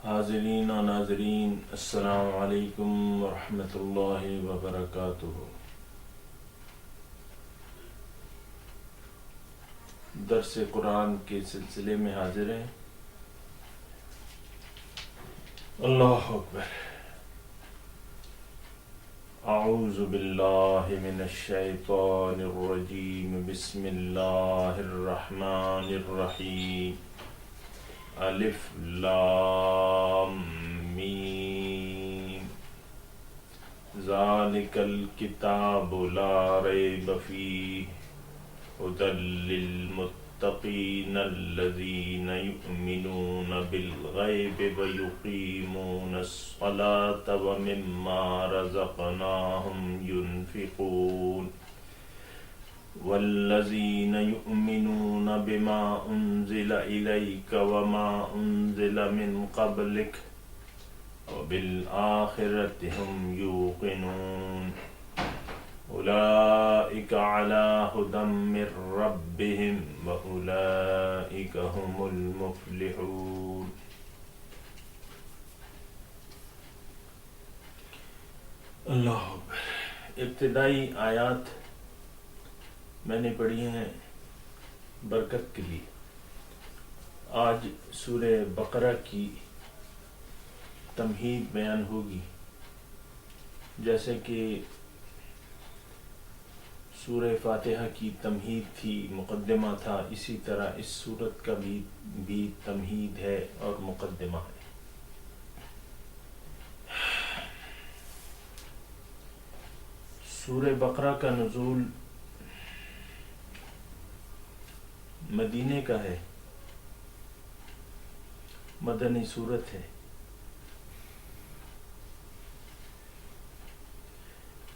حاضرین و ناظرین، السلام علیکم ورحمۃ اللہ وبرکاتہ۔ درس قرآن کے سلسلے میں حاضر ہیں۔ اللہ اکبر۔ اعوذ باللہ من الشیطان الرجیم، بسم اللہ الرحمن الرحیم۔ الف لام میم، ذالک الکتاب لا ریب فیہ ھدی للمتقین الذین یؤمنون بالغیب ویقیمون الصلاة ومما رزقناہم ینفقون والذین یؤمنون بما انزل الیک وما انزل من قبلک وبالآخرۃ ھم یوقنون اولئک علی ھدی من ربہم واولئک ھم المفلحون۔ اللہ اکبر۔ ابتدائی آیات میں نے پڑھی ہیں برکت کے لیے۔ آج سورہ بقرہ کی تمہید بیان ہوگی۔ جیسے کہ سورہ فاتحہ کی تمہید تھی، مقدمہ تھا، اسی طرح اس سورت کا بھی تمہید ہے اور مقدمہ ہے۔ سورہ بقرہ کا نزول مدینے کا ہے، مدنی سورت ہے۔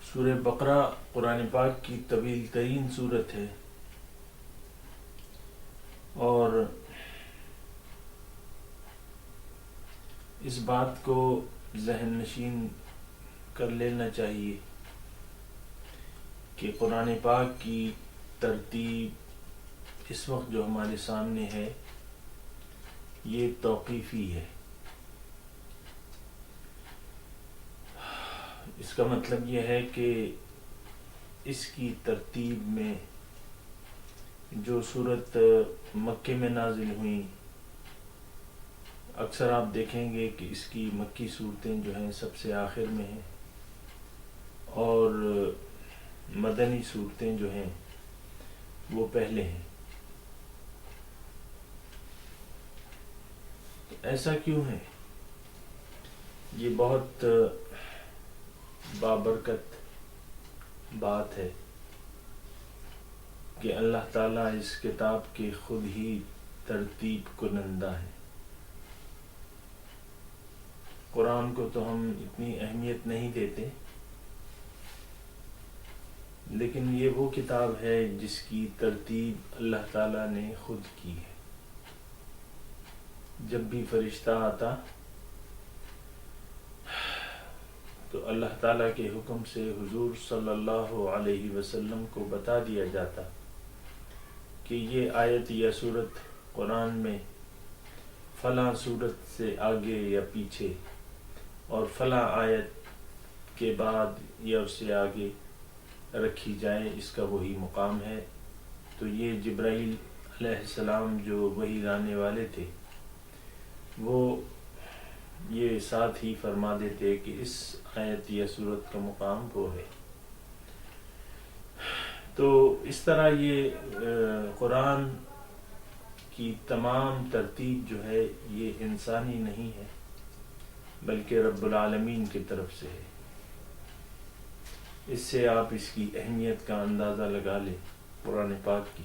سورہ بقرہ قرآن پاک کی طویل ترین سورت ہے، اور اس بات کو ذہن نشین کر لینا چاہیے کہ قرآن پاک کی ترتیب اس وقت جو ہمارے سامنے ہے یہ توقیفی ہے۔ اس کا مطلب یہ ہے کہ اس کی ترتیب میں جو سورت مکے میں نازل ہوئیں، اکثر آپ دیکھیں گے کہ اس کی مکی صورتیں جو ہیں سب سے آخر میں ہیں، اور مدنی صورتیں جو ہیں وہ پہلے ہیں۔ ایسا کیوں ہے؟ یہ بہت بابرکت بات ہے کہ اللہ تعالیٰ اس کتاب کے خود ہی ترتیب کنندہ ہے۔ قرآن کو تو ہم اتنی اہمیت نہیں دیتے، لیکن یہ وہ کتاب ہے جس کی ترتیب اللہ تعالیٰ نے خود کی ہے۔ جب بھی فرشتہ آتا تو اللہ تعالیٰ کے حکم سے حضور صلی اللہ علیہ وسلم کو بتا دیا جاتا کہ یہ آیت یا سورت قرآن میں فلاں سورت سے آگے یا پیچھے، اور فلاں آیت کے بعد یا اس سے آگے رکھی جائے، اس کا وہی مقام ہے۔ تو یہ جبرائیل علیہ السلام جو وحی لانے والے تھے، وہ یہ ساتھ ہی فرما دیتے کہ اس آیت یا سورت کا مقام وہ ہے۔ تو اس طرح یہ قرآن کی تمام ترتیب جو ہے یہ انسانی نہیں ہے، بلکہ رب العالمین کی طرف سے ہے۔ اس سے آپ اس کی اہمیت کا اندازہ لگا لیں قرآن پاک کی۔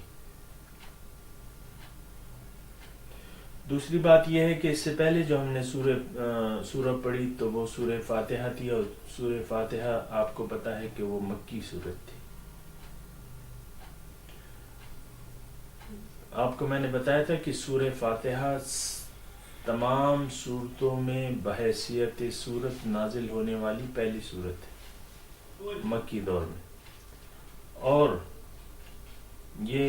دوسری بات یہ ہے کہ اس سے پہلے جو ہم نے سورہ پڑھی تو وہ سورہ فاتحہ تھی، اور سورہ فاتحہ آپ کو پتہ ہے کہ وہ مکی سورت تھی۔ آپ کو میں نے بتایا تھا کہ سورہ فاتحہ تمام صورتوں میں بحیثیت سورت نازل ہونے والی پہلی سورت ہے مکی دور میں، اور یہ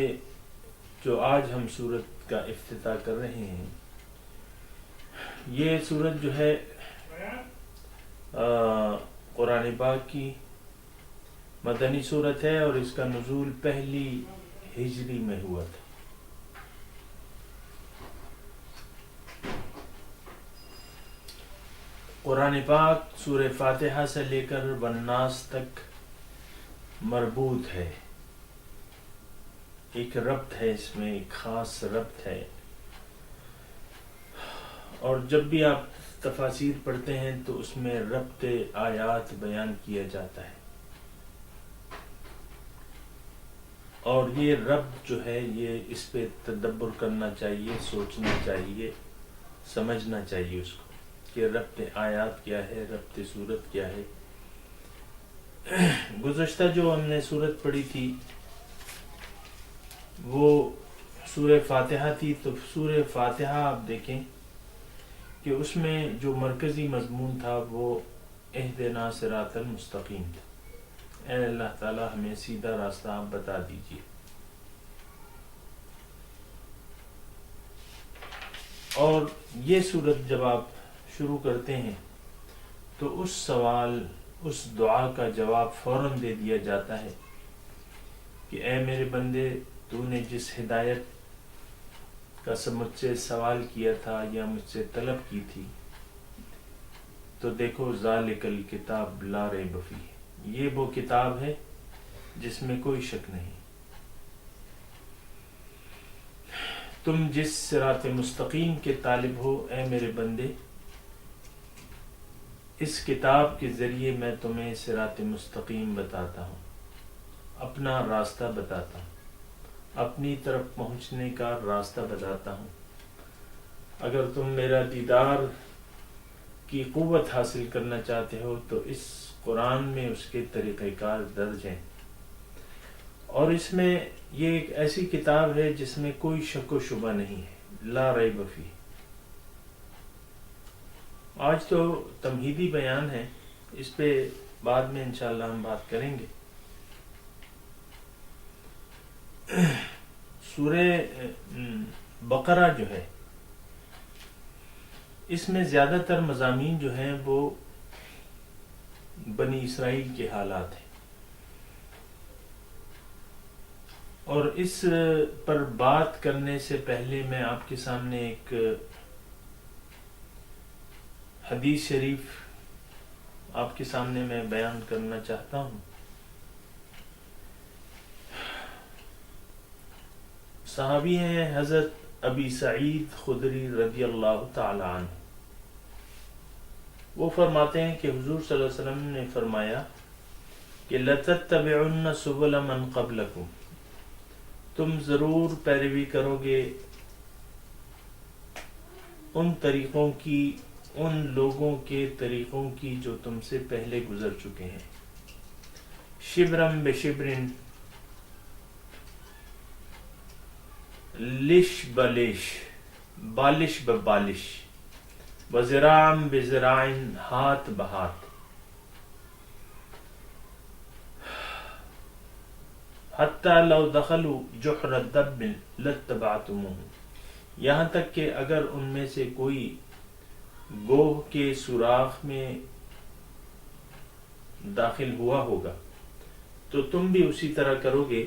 جو آج ہم سورت کا افتتاح کر رہے ہیں یہ سورت جو ہے قرآن پاک کی مدنی سورت ہے اور اس کا نزول پہلی ہجری میں ہوا تھا۔ قرآن پاک سورہ فاتحہ سے لے کر والناس تک مربوط ہے، ایک ربط ہے، اس میں ایک خاص ربط ہے، اور جب بھی آپ تفاسیر پڑھتے ہیں تو اس میں ربط آیات بیان کیا جاتا ہے، اور یہ ربط جو ہے یہ اس پہ تدبر کرنا چاہیے، سوچنا چاہیے، سمجھنا چاہیے اس کو کہ ربط آیات کیا ہے، ربط سورت کیا ہے۔ گزشتہ جو ہم نے سورت پڑھی تھی وہ سورہ فاتحہ تھی، تو سورہ فاتحہ آپ دیکھیں کہ اس میں جو مرکزی مضمون تھا وہ اہدنا صراط المستقیم تھا، اے اللہ تعالی ہمیں سیدھا راستہ آپ بتا دیجیے۔ اور یہ سورت جب آپ شروع کرتے ہیں تو اس سوال، اس دعا کا جواب فوراً دے دیا جاتا ہے کہ اے میرے بندے، تو نے جس ہدایت کا مجھ سے سوال کیا تھا یا مجھ سے طلب کی تھی، تو دیکھو ذالک الکتاب لا ریب فیہ، یہ وہ کتاب ہے جس میں کوئی شک نہیں، تم جس صراط مستقیم کے طالب ہو اے میرے بندے، اس کتاب کے ذریعے میں تمہیں صراط مستقیم بتاتا ہوں، اپنا راستہ بتاتا ہوں، اپنی طرف پہنچنے کا راستہ بتاتا ہوں۔ اگر تم میرا دیدار کی قوت حاصل کرنا چاہتے ہو تو اس قرآن میں اس کے طریقہ کار درج ہیں، اور اس میں یہ ایک ایسی کتاب ہے جس میں کوئی شک و شبہ نہیں ہے، لا ریب فیہ۔ آج تو تمہیدی بیان ہے، اس پہ بعد میں انشاءاللہ ہم بات کریں گے۔ سورہ بقرہ جو ہے اس میں زیادہ تر مضامین جو ہیں وہ بنی اسرائیل کے حالات ہیں، اور اس پر بات کرنے سے پہلے میں آپ کے سامنے ایک حدیث شریف آپ کے سامنے میں بیان کرنا چاہتا ہوں۔ صحابی ہیں حضرت ابی سعید خدری رضی اللہ تعالی عنہ، وہ فرماتے ہیں کہ حضور صلی اللہ علیہ وسلم نے فرمایا کہ لَتَتَّبِعُنَّ سُبُلَ مَنْ قَبْلَكُمْ، تم ضرور پیروی کرو گے ان طریقوں کی، ان لوگوں کے طریقوں کی جو تم سے پہلے گزر چکے ہیں، شبرم بشبرن، لش بلش، بالش ببالش، وذراعم بذراعن، ہاتھ بہاتھ، حتی لو دخلوا جحر دب لاتبعتموہ، یہاں تک کہ اگر ان میں سے کوئی گوہ کے سوراخ میں داخل ہوا ہوگا تو تم بھی اسی طرح کرو گے۔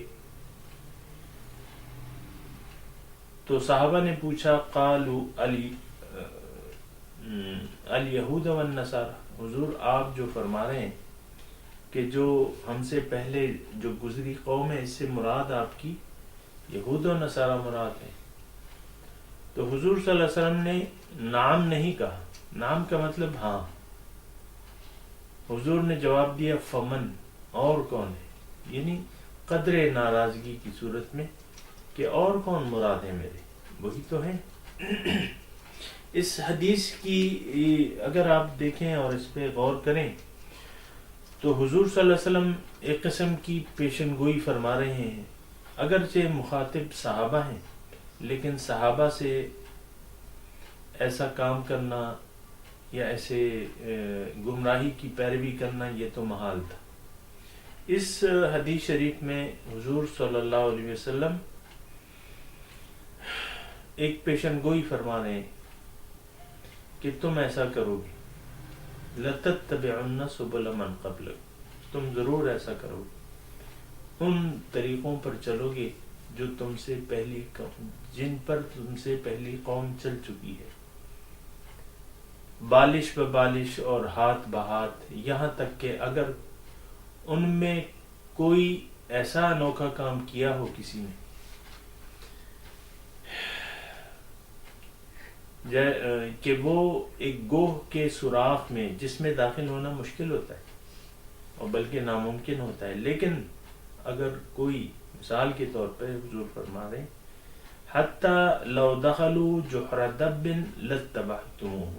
تو صحابہ نے پوچھا قالوا الیہود والنصارى، حضور آپ جو فرما رہے ہیں کہ جو ہم سے پہلے جو گزری قوم ہے، اس سے مراد آپ کی یہود و نصارہ مراد ہے؟ تو حضور صلی اللہ علیہ وسلم نے نام نہیں کہا، نام کا مطلب ہاں، حضور نے جواب دیا فمن، اور کون ہے، یعنی قدر ناراضگی کی صورت میں کہ اور کون مراد ہے میرے، وہی تو ہیں۔ اس حدیث کی اگر آپ دیکھیں اور اس پہ غور کریں تو حضور صلی اللہ علیہ وسلم ایک قسم کی پیشن گوئی فرما رہے ہیں، اگرچہ مخاطب صحابہ ہیں لیکن صحابہ سے ایسا کام کرنا یا ایسے گمراہی کی پیروی کرنا یہ تو محال تھا۔ اس حدیث شریف میں حضور صلی اللہ علیہ وسلم ایک پیشن گوئی فرما رہے ہیں کہ کہ تم ایسا کرو گے، لَتَتَّبِعُنَّ سُبُلَ مَنْ قَبْلَكُمْ، تم ضرور ایسا کرو گے، ان طریقوں پر چلو گے جو جن پر تم سے پہلی قوم چل چکی ہے، بالش بالش اور ہاتھ بہاتھ، یہاں تک کہ اگر ان میں کوئی ایسا انوکھا کام کیا ہو کسی نے کہ وہ ایک گوہ کے سوراخ میں جس میں داخل ہونا مشکل ہوتا ہے اور بلکہ ناممکن ہوتا ہے، لیکن اگر کوئی مثال کے طور پر حضور فرما رہے حتی لو دخلوا جحر دب لاتبعتموہ،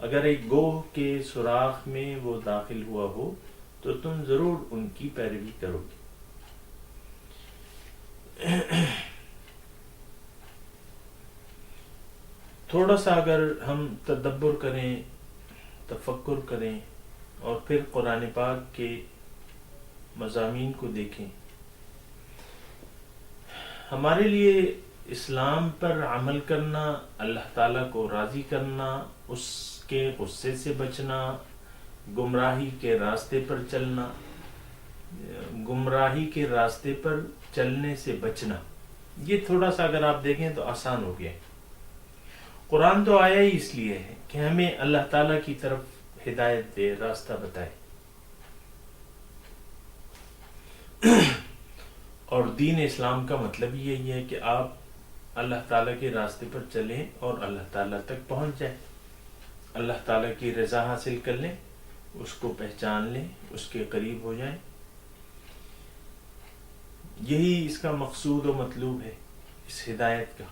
اگر ایک گوہ کے سوراخ میں وہ داخل ہوا ہو تو تم ضرور ان کی پیروی کرو گے۔ تھوڑا سا اگر ہم تدبر کریں، تفکر کریں اور پھر قرآن پاک کے مضامین کو دیکھیں، ہمارے لیے اسلام پر عمل کرنا، اللہ تعالیٰ کو راضی کرنا، اس کے غصے سے بچنا، گمراہی کے راستے پر چلنا، گمراہی کے راستے پر چلنے سے بچنا، یہ تھوڑا سا اگر آپ دیکھیں تو آسان ہو گیا۔ قرآن تو آیا ہی اس لیے ہے کہ ہمیں اللہ تعالیٰ کی طرف ہدایت دے، راستہ بتائے، اور دین اسلام کا مطلب یہی ہے کہ آپ اللہ تعالیٰ کے راستے پر چلیں اور اللہ تعالیٰ تک پہنچ جائیں، اللہ تعالیٰ کی رضا حاصل کر لیں، اس کو پہچان لیں، اس کے قریب ہو جائیں، یہی اس کا مقصود و مطلوب ہے اس ہدایت کا۔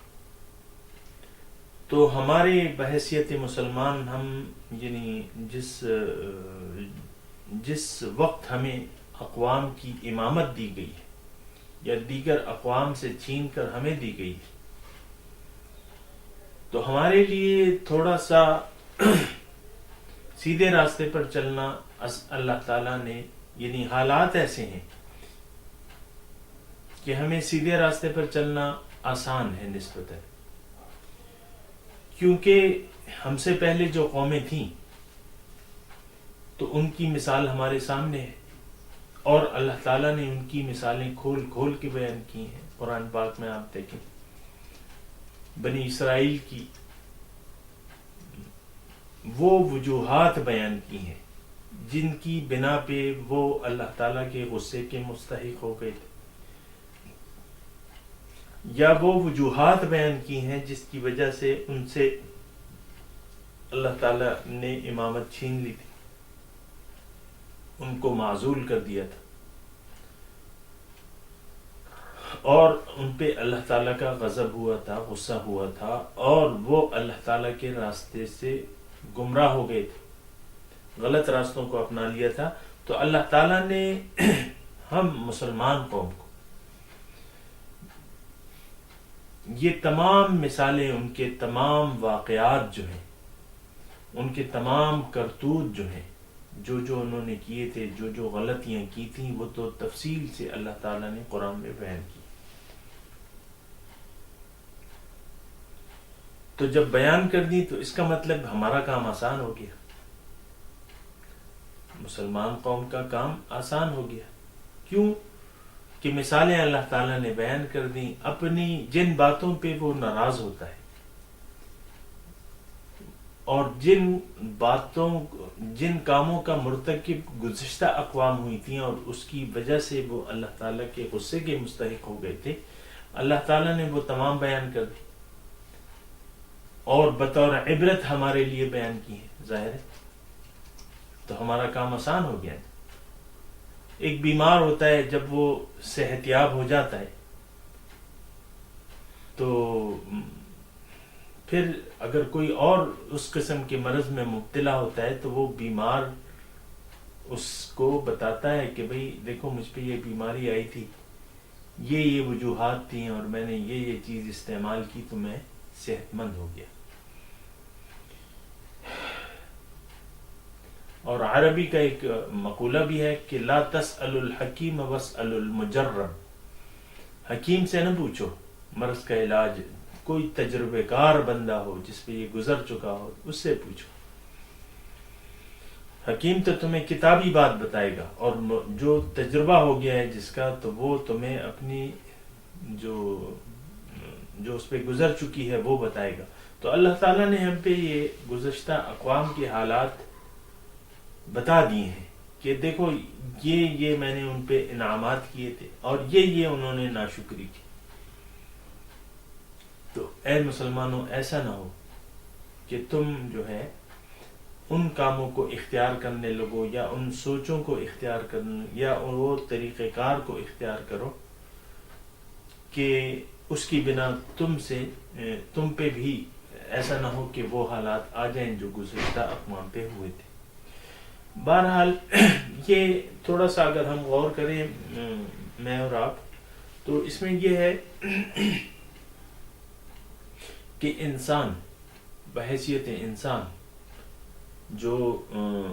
تو ہمارے بحیثیت مسلمان ہم یعنی جس وقت ہمیں اقوام کی امامت دی گئی ہے یا دیگر اقوام سے چھین کر ہمیں دی گئی ہے، تو ہمارے لیے تھوڑا سا سیدھے راستے پر چلنا اللہ تعالیٰ نے یعنی حالات ایسے ہیں کہ ہمیں سیدھے راستے پر چلنا آسان ہے نسبتاً، کیونکہ ہم سے پہلے جو قومیں تھیں تو ان کی مثال ہمارے سامنے ہے، اور اللہ تعالیٰ نے ان کی مثالیں کھول کھول کے بیان کی ہیں۔ قرآن پاک میں آپ دیکھیں بنی اسرائیل کی وہ وجوہات بیان کی ہیں جن کی بنا پہ وہ اللہ تعالیٰ کے غصے کے مستحق ہو گئے تھے، یا وہ وجوہات بیان کی ہیں جس کی وجہ سے ان سے اللہ تعالیٰ نے امامت چھین لی تھی، ان کو معزول کر دیا تھا، اور ان پہ اللہ تعالیٰ کا غضب ہوا تھا، غصہ ہوا تھا، اور وہ اللہ تعالیٰ کے راستے سے گمراہ ہو گئے تھے، غلط راستوں کو اپنا لیا تھا۔ تو اللہ تعالیٰ نے ہم مسلمان قوم کو یہ تمام مثالیں، ان کے تمام واقعات جو ہیں، ان کے تمام کرتوت جو ہیں، جو انہوں نے کیے تھے، جو غلطیاں کی تھیں، وہ تو تفصیل سے اللہ تعالیٰ نے قرآن میں بیان کی۔ تو جب بیان کر دی تو اس کا مطلب ہمارا کام آسان ہو گیا، مسلمان قوم کا کام آسان ہو گیا۔ کیوں کہ مثالیں اللہ تعالیٰ نے بیان کر دیں، اپنی جن باتوں پہ وہ ناراض ہوتا ہے اور جن کاموں کا مرتکب گزشتہ اقوام ہوئی تھیں اور اس کی وجہ سے وہ اللہ تعالیٰ کے غصے کے مستحق ہو گئے تھے، اللہ تعالیٰ نے وہ تمام بیان کر دی اور بطور عبرت ہمارے لیے بیان کی ہے، ظاہر ہے تو ہمارا کام آسان ہو گیا ہے۔ ایک بیمار ہوتا ہے، جب وہ صحت یاب ہو جاتا ہے تو پھر اگر کوئی اور اس قسم کے مرض میں مبتلا ہوتا ہے تو وہ بیمار اس کو بتاتا ہے کہ بھئی دیکھو مجھ پہ یہ بیماری آئی تھی، یہ وجوہات تھیں اور میں نے یہ چیز استعمال کی تو میں صحت مند ہو گیا۔ اور عربی کا ایک مقولہ بھی ہے کہ لا تسأل الحکیم واسأل المجرب، حکیم سے نہ پوچھو مرض کا علاج، کوئی تجربے کار بندہ ہو جس پہ یہ گزر چکا ہو اس سے پوچھو. حکیم تو تمہیں کتابی بات بتائے گا، اور جو تجربہ ہو گیا ہے جس کا تو وہ تمہیں اپنی جو اس پہ گزر چکی ہے وہ بتائے گا. تو اللہ تعالیٰ نے ہم پہ یہ گزشتہ اقوام کے حالات بتا دیے ہیں کہ دیکھو یہ میں نے ان پہ انعامات کیے تھے اور یہ انہوں نے ناشکری کی. تو اے مسلمانوں ایسا نہ ہو کہ تم جو ہے ان کاموں کو اختیار کرنے لگو یا ان سوچوں کو اختیار کرنے یا وہ طریقہ کار کو اختیار کرو کہ اس کی بنا تم پہ بھی ایسا نہ ہو کہ وہ حالات آ جائیں جو گزشتہ اقوام پہ ہوئے تھے. بہرحال یہ تھوڑا سا اگر ہم غور کریں میں اور آپ تو اس میں یہ ہے کہ انسان بحیثیت انسان جو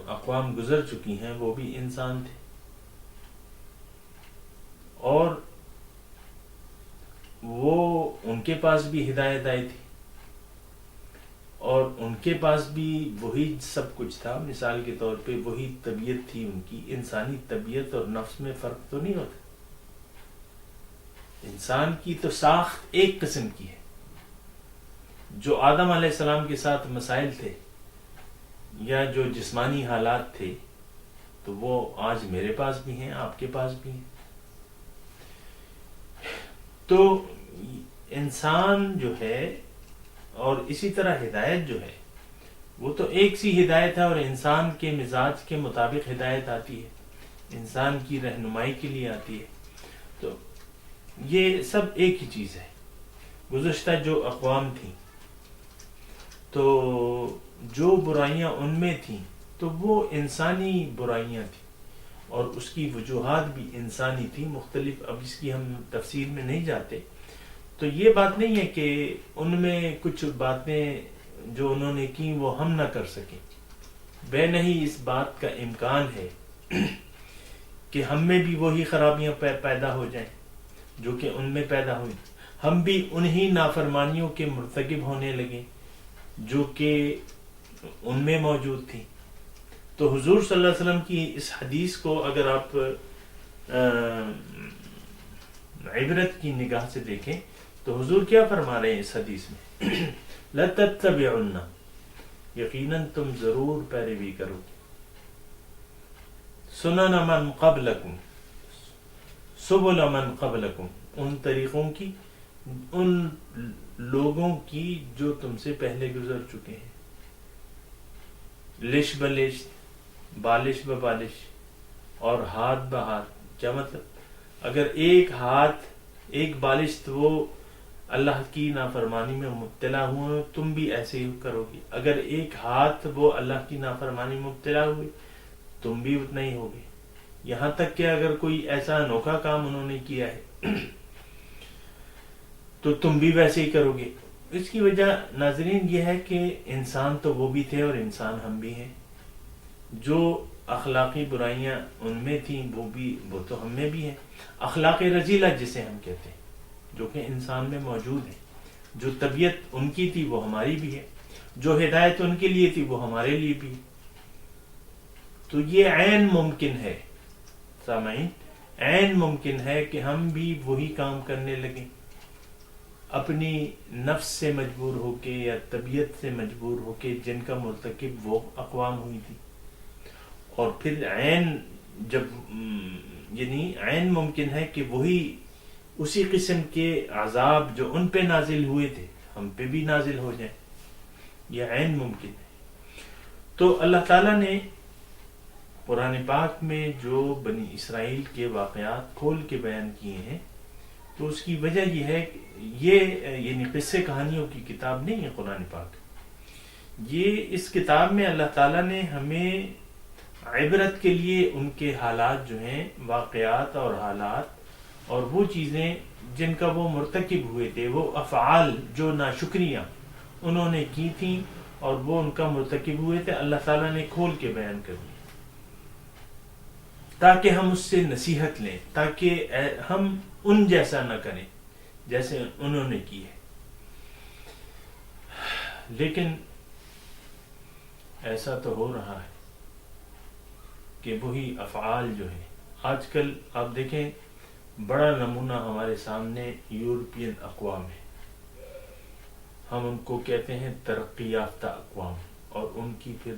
اقوام گزر چکی ہیں وہ بھی انسان تھے اور وہ ان کے پاس بھی ہدایت آئی تھی اور ان کے پاس بھی وہی سب کچھ تھا. مثال کے طور پہ وہی طبیعت تھی ان کی. انسانی طبیعت اور نفس میں فرق تو نہیں ہوتا. انسان کی تو ساخت ایک قسم کی ہے. جو آدم علیہ السلام کے ساتھ مسائل تھے یا جو جسمانی حالات تھے تو وہ آج میرے پاس بھی ہیں، آپ کے پاس بھی ہیں. تو انسان جو ہے اور اسی طرح ہدایت جو ہے وہ تو ایک سی ہدایت ہے اور انسان کے مزاج کے مطابق ہدایت آتی ہے، انسان کی رہنمائی کے لیے آتی ہے. تو یہ سب ایک ہی چیز ہے. گزشتہ جو اقوام تھیں تو جو برائیاں ان میں تھیں تو وہ انسانی برائیاں تھیں اور اس کی وجوہات بھی انسانی تھی مختلف. اب اس کی ہم تفصیل میں نہیں جاتے. تو یہ بات نہیں ہے کہ ان میں کچھ باتیں جو انہوں نے کی وہ ہم نہ کر سکیں. بے نہیں اس بات کا امکان ہے کہ ہم میں بھی وہی خرابیاں پیدا ہو جائیں جو کہ ان میں پیدا ہوئی. ہم بھی انہی نافرمانیوں کے مرتکب ہونے لگیں جو کہ ان میں موجود تھی. تو حضور صلی اللہ علیہ وسلم کی اس حدیث کو اگر آپ عبرت کی نگاہ سے دیکھیں تو حضور کیا فرما رہے ہیں اس حدیث میں لَتَتَّبِعُنَّ، یقیناً تم ضرور پیروی کرو سُنَنَ مَنْ قَبْلَكُمْ، سُبُلَ مَنْ قَبْلَكُمْ، ان طریقوں کی، ان لوگوں کی جو تم سے پہلے گزر چکے ہیں. لش بلش، بالش ببالش اور ہاتھ بہاتھ. کیا مطلب؟ اگر ایک ہاتھ ایک بالش تو وہ اللہ کی نافرمانی میں مبتلا ہوئے تم بھی ایسے ہی کرو گی. اگر ایک ہاتھ وہ اللہ کی نافرمانی میں مبتلا ہوئے تم بھی اتنا ہی ہوگے. یہاں تک کہ اگر کوئی ایسا انوکھا کام انہوں نے کیا ہے تو تم بھی ویسے ہی کرو گے. اس کی وجہ ناظرین یہ ہے کہ انسان تو وہ بھی تھے اور انسان ہم بھی ہیں. جو اخلاقی برائیاں ان میں تھیں وہ تو ہم میں بھی ہیں. اخلاق رذیلہ جسے ہم کہتے ہیں جو کہ انسان میں موجود ہے. جو طبیعت ان کی تھی وہ ہماری بھی ہے. جو ہدایت ان کے لیے تھی وہ ہمارے لیے بھی. تو یہ عین ممکن ہے سامعین، عین ممکن ہے کہ ہم بھی وہی کام کرنے لگیں اپنی نفس سے مجبور ہو کے یا طبیعت سے مجبور ہو کے جن کا مرتکب وہ اقوام ہوئی تھی. اور پھر یعنی عین ممکن ہے کہ وہی اسی قسم کے عذاب جو ان پہ نازل ہوئے تھے ہم پہ بھی نازل ہو جائیں. یہ عین ممکن ہے. تو اللہ تعالیٰ نے قرآن پاک میں جو بنی اسرائیل کے واقعات کھول کے بیان کیے ہیں تو اس کی وجہ یہ ہے کہ یعنی قصے کہانیوں کی کتاب نہیں ہے قرآن پاک. اس کتاب میں اللہ تعالیٰ نے ہمیں عبرت کے لیے ان کے حالات جو ہیں، واقعات اور حالات اور وہ چیزیں جن کا وہ مرتکب ہوئے تھے، وہ افعال جو ناشکریاں انہوں نے کی تھیں اور وہ ان کا مرتکب ہوئے تھے، اللہ تعالیٰ نے کھول کے بیان کر دی تاکہ ہم اس سے نصیحت لیں، تاکہ ہم ان جیسا نہ کریں جیسے انہوں نے کی ہے. لیکن ایسا تو ہو رہا ہے کہ وہی افعال جو ہیں آج کل آپ دیکھیں، بڑا نمونہ ہمارے سامنے یورپین اقوام ہے. ہم ان کو کہتے ہیں ترقی یافتہ اقوام، اور ان کی پھر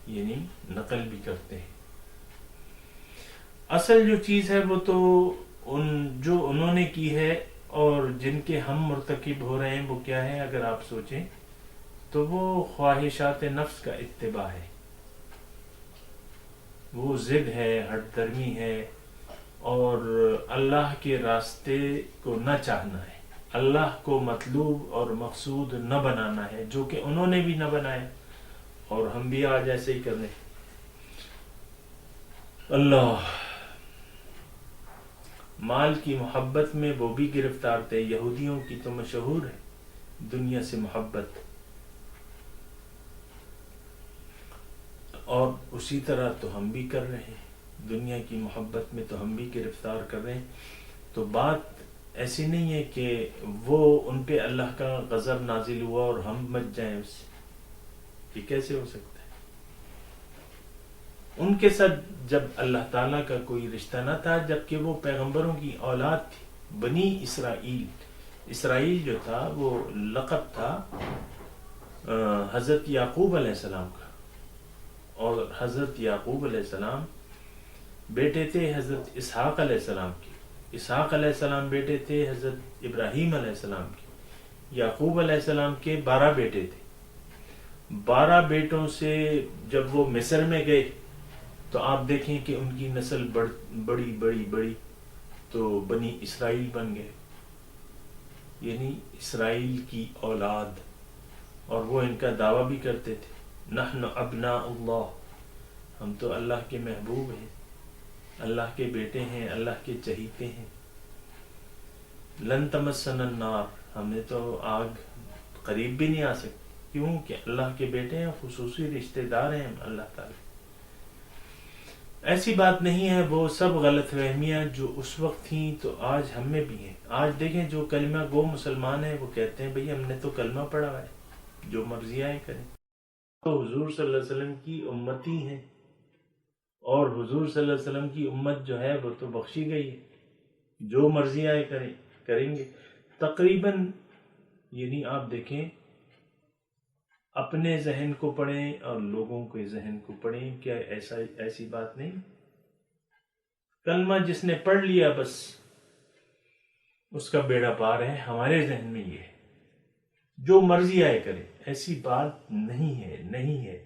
یعنی نقل بھی کرتے ہیں. اصل جو چیز ہے وہ تو جو انہوں نے کی ہے اور جن کے ہم مرتکب ہو رہے ہیں وہ کیا ہے، اگر آپ سوچیں تو وہ خواہشات نفس کا اتباع ہے، وہ ضد ہے، ہٹ درمی ہے، اور اللہ کے راستے کو نہ چاہنا ہے، اللہ کو مطلوب اور مقصود نہ بنانا ہے، جو کہ انہوں نے بھی نہ بنایا اور ہم بھی آج ایسے ہی کر رہے ہیں. اللہ، مال کی محبت میں وہ بھی گرفتار تھے. یہودیوں کی تو مشہور ہے دنیا سے محبت، اور اسی طرح تو ہم بھی کر رہے ہیں، دنیا کی محبت میں تو ہم بھی گرفتار کر رہے ہیں. تو بات ایسی نہیں ہے کہ وہ ان پہ اللہ کا غضب نازل ہوا اور ہم مچ جائیں اس سے. یہ کیسے ہو سکتا ہے؟ ان کے ساتھ جب اللہ تعالیٰ کا کوئی رشتہ نہ تھا، جبکہ وہ پیغمبروں کی اولاد تھی، بنی اسرائیل. اسرائیل جو تھا وہ لقب تھا حضرت یعقوب علیہ السلام کا، اور حضرت یعقوب علیہ السلام بیٹے تھے حضرت اسحاق علیہ السلام کے. اسحاق علیہ السلام بیٹے تھے حضرت ابراہیم علیہ السلام کے. یعقوب علیہ السلام کے 12 بیٹے تھے. 12 بیٹوں سے جب وہ مصر میں گئے تو آپ دیکھیں کہ ان کی نسل بڑی بڑی بڑی تو بنی اسرائیل بن گئے، یعنی اسرائیل کی اولاد. اور وہ ان کا دعویٰ بھی کرتے تھے، نحن ابناء اللہ، ہم تو اللہ کے محبوب ہیں، اللہ کے بیٹے ہیں، اللہ کے چہیتے ہیں. لن تمسنا النار، ہمیں تو آگ قریب بھی نہیں آ سکتی. کیوں کہ اللہ کے بیٹے ہیں، خصوصی رشتہ دار ہیں اللہ تعالیٰ. ایسی بات نہیں ہے. وہ سب غلط فہمیاں جو اس وقت تھیں تو آج ہم میں بھی ہیں. آج دیکھیں جو کلمہ گو مسلمان ہیں وہ کہتے ہیں بھئی ہم نے تو کلمہ پڑھا ہے، جو مرضی آئے کریں. تو حضور صلی اللہ علیہ وسلم کی امتی ہیں، اور حضور صلی اللہ علیہ وسلم کی امت جو ہے وہ تو بخشی گئی ہے، جو مرضی آئے کریں گے. تقریباً یعنی آپ دیکھیں اپنے ذہن کو پڑھیں اور لوگوں کے ذہن کو پڑھیں. کیا ایسی بات نہیں؟ کلمہ جس نے پڑھ لیا بس اس کا بیڑا پار ہے. ہمارے ذہن میں یہ ہے جو مرضی آئے کرے، ایسی بات نہیں ہے، نہیں ہے.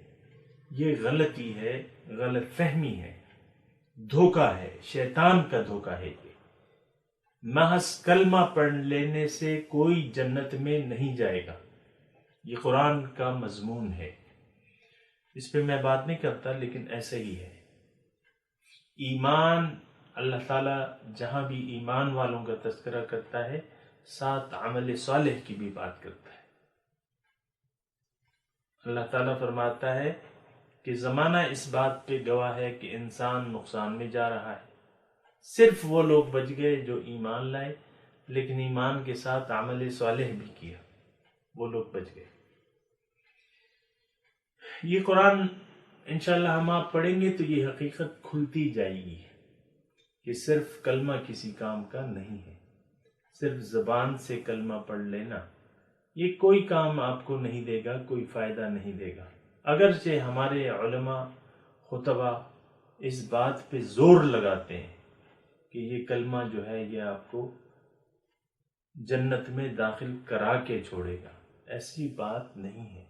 یہ غلطی ہے، غلط فہمی ہے، دھوکہ ہے، شیطان کا دھوکہ ہے. یہ محض کلمہ پڑھ لینے سے کوئی جنت میں نہیں جائے گا. یہ قرآن کا مضمون ہے، اس پہ میں بات نہیں کرتا، لیکن ایسا ہی ہے. ایمان، اللہ تعالیٰ جہاں بھی ایمان والوں کا تذکرہ کرتا ہے ساتھ عمل صالح کی بھی بات کرتا ہے. اللہ تعالیٰ فرماتا ہے کہ زمانہ اس بات پہ گواہ ہے کہ انسان نقصان میں جا رہا ہے. صرف وہ لوگ بچ گئے جو ایمان لائے لیکن ایمان کے ساتھ عمل صالح بھی کیا، وہ لوگ بچ گئے. یہ قرآن انشاءاللہ ہم آپ پڑھیں گے تو یہ حقیقت کھلتی جائے گی کہ صرف کلمہ کسی کام کا نہیں ہے. صرف زبان سے کلمہ پڑھ لینا یہ کوئی کام آپ کو نہیں دے گا، کوئی فائدہ نہیں دے گا. اگرچہ ہمارے علماء خطبہ اس بات پہ زور لگاتے ہیں کہ یہ کلمہ جو ہے یہ آپ کو جنت میں داخل کرا کے چھوڑے گا. ایسی بات نہیں ہے.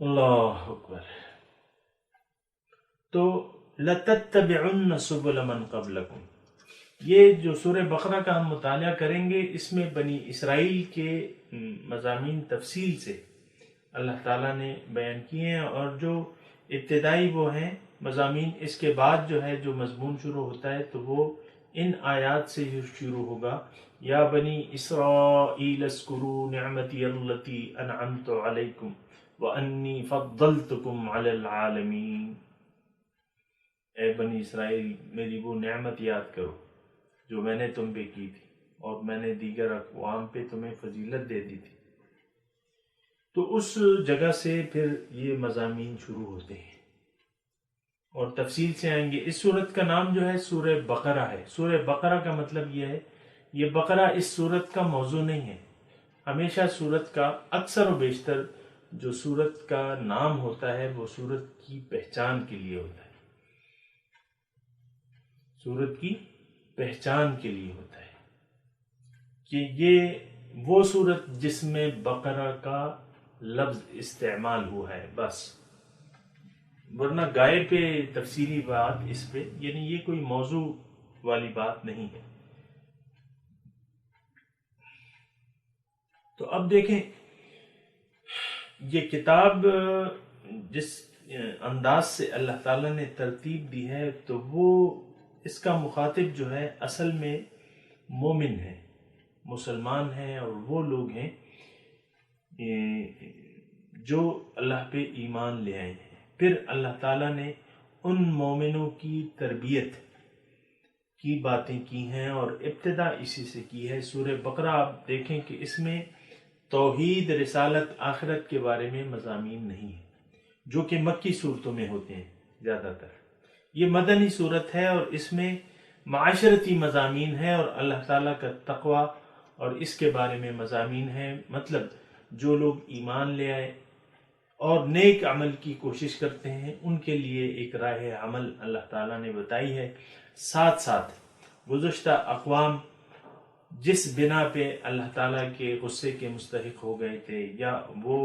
اللہ اکبر. تو لَتَتَّبِعُنَّ سُبُلَ مَنْ قَبْلَكُمْ، یہ جو سورہ بقرہ کا ہم مطالعہ کریں گے اس میں بنی اسرائیل کے مضامین تفصیل سے اللہ تعالیٰ نے بیان کیے ہیں، اور جو ابتدائی وہ ہیں مضامین. اس کے بعد جو ہے جو مضمون شروع ہوتا ہے تو وہ ان آیات سے شروع ہوگا. یا بنی اسرائیل اذکروا نعمتی التی انعمت علیکم وانی فضلتکم علی العالمین. اے بنی اسرائیل میری وہ نعمت یاد کرو جو میں نے تم پہ کی تھی اور میں نے دیگر اقوام پہ تمہیں فضیلت دے دی تھی. تو اس جگہ سے پھر یہ مضامین شروع ہوتے ہیں اور تفصیل سے آئیں گے۔ اس سورت کا نام جو ہے سورہ بقرہ ہے۔ سورہ بقرہ کا مطلب یہ ہے، یہ بقرہ اس سورت کا موضوع نہیں ہے۔ ہمیشہ سورت کا اکثر و بیشتر جو سورت کا نام ہوتا ہے وہ سورت کی پہچان کے لیے ہوتا ہے، سورت کی پہچان کے لیے ہوتا ہے کہ یہ وہ سورت جس میں بقرہ کا لفظ استعمال ہوا ہے، بس، ورنہ گائے پہ تفصیلی بات اس پہ، یعنی یہ کوئی موضوع والی بات نہیں ہے۔ تو اب دیکھیں یہ کتاب جس انداز سے اللہ تعالیٰ نے ترتیب دی ہے تو وہ اس کا مخاطب جو ہے اصل میں مومن ہے، مسلمان ہیں، اور وہ لوگ ہیں جو اللہ پہ ایمان لے آئے ہیں۔ پھر اللہ تعالیٰ نے ان مومنوں کی تربیت کی باتیں کی ہیں اور ابتدا اسی سے کی ہے۔ سورہ بقرہ آپ دیکھیں کہ اس میں توحید، رسالت، آخرت کے بارے میں مضامین نہیں ہیں، جو کہ مکی صورتوں میں ہوتے ہیں زیادہ تر۔ یہ مدنی صورت ہے اور اس میں معاشرتی مضامین ہیں اور اللہ تعالیٰ کا تقوی اور اس کے بارے میں مضامین ہیں، مطلب جو لوگ ایمان لے آئے اور نیک عمل کی کوشش کرتے ہیں ان کے لیے ایک راہ عمل اللہ تعالیٰ نے بتائی ہے۔ ساتھ ساتھ گزشتہ اقوام جس بنا پہ اللہ تعالیٰ کے غصے کے مستحق ہو گئے تھے یا وہ